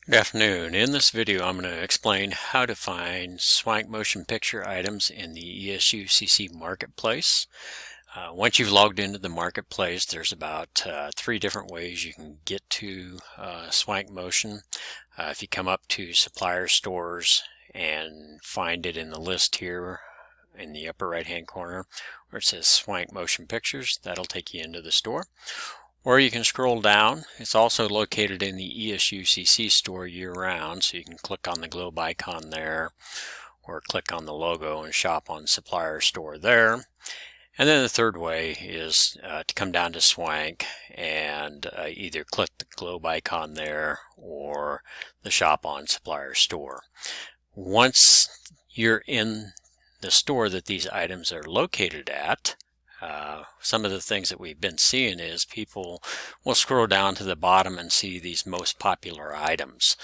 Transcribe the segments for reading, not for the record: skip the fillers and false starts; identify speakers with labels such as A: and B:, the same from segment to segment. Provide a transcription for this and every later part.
A: Good afternoon. In this video, I'm going to explain how to find Swank Motion Picture items in the ESUCC Marketplace. Once you've logged into the Marketplace, there's about 3 different ways you can get to Swank Motion. If you come up to Supplier Stores and find it in the list here in the upper right hand corner where it says Swank Motion Pictures, that'll take you into the store. Or you can scroll down. It's also located in the ESUCC store year-round, so you can click on the globe icon there or click on the logo and shop on Supplier Store there. And then the third way is to come down to Swank and either click the globe icon there or the shop on Supplier Store. Once you're in the store that these items are located at, some of the things that we've been seeing is people will scroll down to the bottom and see these most popular items.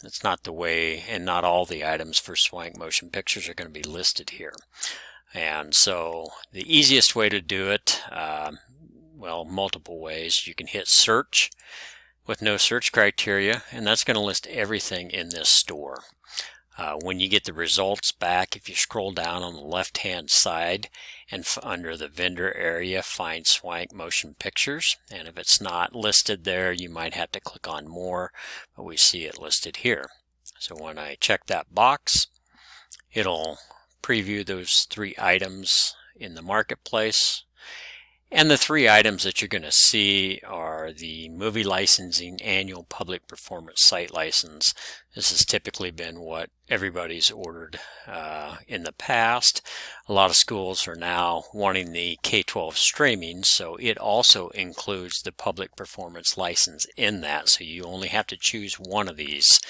A: It's not the way, and not all the items for Swank Motion Pictures are going to be listed here. And so the easiest way to do it, well, multiple ways. You can hit search with no search criteria, and that's going to list everything in this store. When you get the results back, if you scroll down on the left hand side and under the vendor area, find Swank Motion Pictures, and if it's not listed there, you might have to click on more, but we see it listed here. So when I check that box, it'll preview those 3 items in the marketplace. And the 3 items that you're going to see are the movie licensing annual public performance site license. This has typically been what everybody's ordered in the past. A lot of schools are now wanting the K-12 streaming, so it also includes the public performance license in that. So you only have to choose one of these,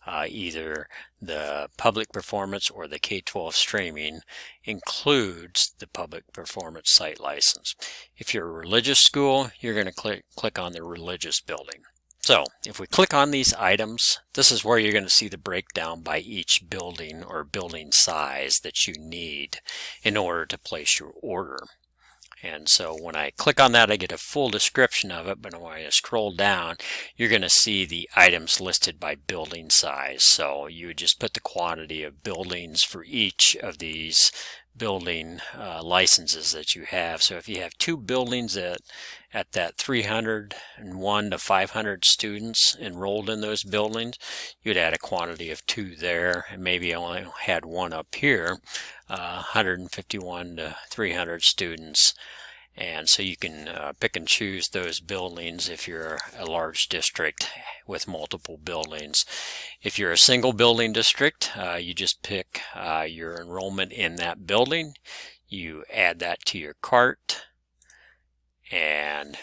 A: either the public performance or the K-12 streaming includes the public performance site license. If you're a religious school, you're going to click on the religious building. So if we click on these items, this is where you're going to see the breakdown by each building or building size that you need in order to place your order. And so when I click on that, I get a full description of it, but when I scroll down, you're going to see the items listed by building size. So you would just put the quantity of buildings for each of these building licenses that you have. So if you have 2 buildings at that 301 to 500 students enrolled in those buildings, you'd add a quantity of 2 there, and maybe only had 1 up here, 151 to 300 students. And so you can pick and choose those buildings if you're a large district with multiple buildings. If you're a single building district, you just pick your enrollment in that building. You add that to your cart, and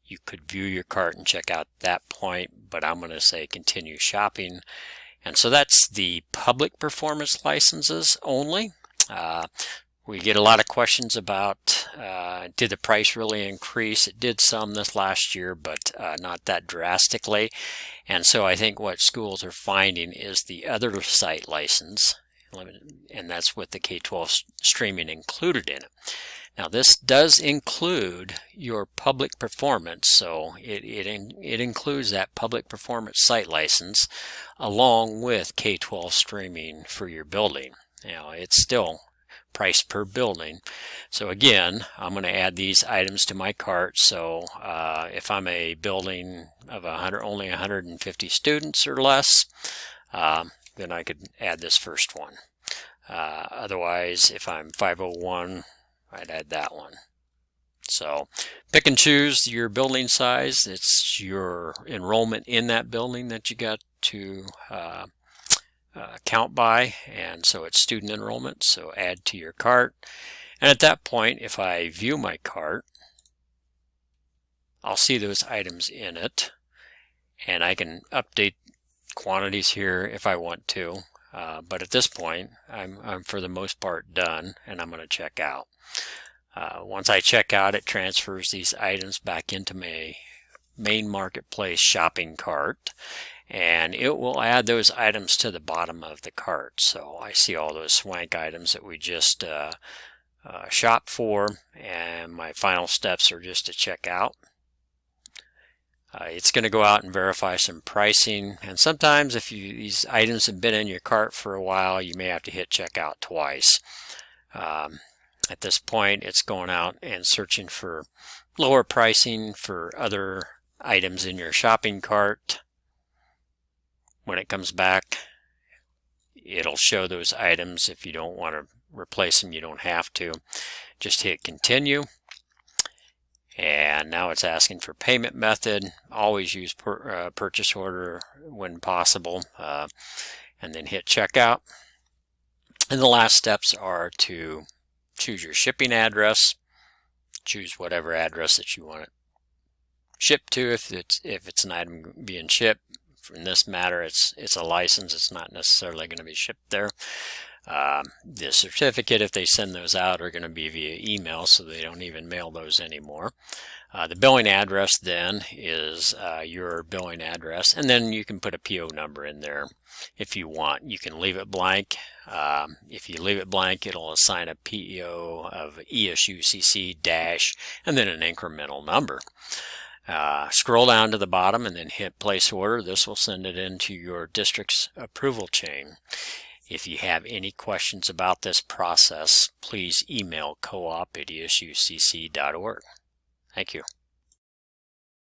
A: you could view your cart and check out that point, but I'm going to say continue shopping. And so that's the public performance licenses only. We get a lot of questions about did the price really increase? It did some this last year, but not that drastically. And so I think what schools are finding is the other site license, and that's with the K-12 streaming included in it. Now this does include your public performance, so it includes that public performance site license along with K-12 streaming for your building. Now it's still price per building. So again, I'm going to add these items to my cart. So if I'm a building of only 150 students or less, then I could add this first one. Otherwise, if I'm 501, I'd add that one. So pick and choose your building size. It's your enrollment in that building that you got to count by, and so it's student enrollment, so add to your cart. And at that point, if I view my cart, I'll see those items in it, and I can update quantities here if I want to, but at this point I'm for the most part done, and I'm going to check out. Once I check out, it transfers these items back into my main marketplace shopping cart, and it will add those items to the bottom of the cart. So I see all those Swank items that we just shop for, and my final steps are just to check out. It's going to go out and verify some pricing, and sometimes if these items have been in your cart for a while, you may have to hit checkout twice. At this point, it's going out and searching for lower pricing for other items in your shopping cart. When it comes back, it'll show those items. If you don't want to replace them, you don't have to. Just hit continue. And now it's asking for payment method. Always use purchase order when possible, and then hit checkout. And the last steps are to choose your shipping address. Choose whatever address that you want it shipped to. If it's an item being shipped, in this matter, it's a license. It's not necessarily going to be shipped there. The certificate, if they send those out, are going to be via email, so they don't even mail those anymore. The billing address then is your billing address, and then you can put a PO number in there if you want. You can leave it blank. If you leave it blank, it'll assign a PO of ESUCC dash and then an incremental number. Scroll down to the bottom and then hit place order. This will send it into your district's approval chain. If you have any questions about this process, please email coop@esucc.org. Thank you.